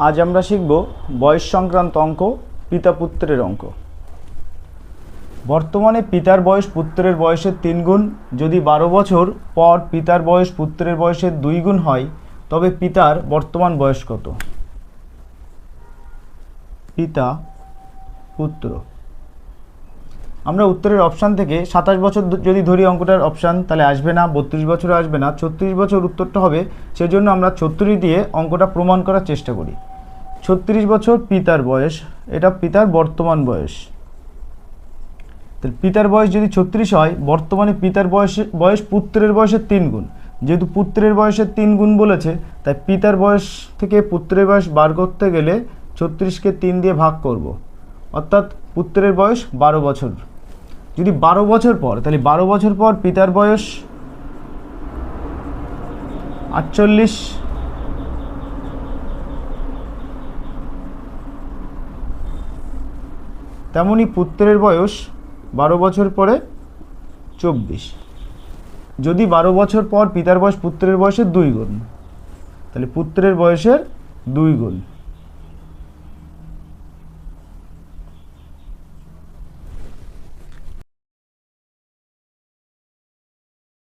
আজ আমরা শিখব বয়স সংক্রান্ত অঙ্ক, পিতা পুত্রের অঙ্ক। বর্তমানে পিতার বয়স পুত্রের বয়সের 3 গুণ। যদি 12 বছর পর পিতার বয়স পুত্রের বয়সের 2 গুণ হয়, তবে পিতার বর্তমান বয়স কত? পিতা পুত্র। আমরা উত্তরের অপশান থেকে 27 বছর যদি ধরি অঙ্কটার অপশান, তাহলে আসবে না, 32 বছর আসবে না, 36 বছর উত্তরটা হবে। সেজন্য আমরা 36 দিয়ে অঙ্কটা প্রমাণ করার চেষ্টা করি। 36 বছর পিতার বয়স, এটা পিতার বর্তমান বয়স। তাহলে পিতার বয়স যদি 36 হয়, বর্তমানে পিতার বয়স পুত্রের বয়সের 3 গুণ। যেহেতু পুত্রের বয়সের 3 গুণ বলেছে, তাই পিতার বয়স থেকে পুত্রের বয়স বার করতে গেলে 36কে 3 দিয়ে ভাগ করব, অর্থাৎ পুত্রের বয়স 12 বছর। যদি 12 বছর পর, তাহলে 12 বছর পর পিতার বয়স 48, তেমনি পুত্রের বয়স 12 বছর পরে 24। যদি 12 বছর পর পিতার বয়স পুত্রের বয়সের 2 গুণ, তাহলে পুত্রের বয়সের 2 গুণ।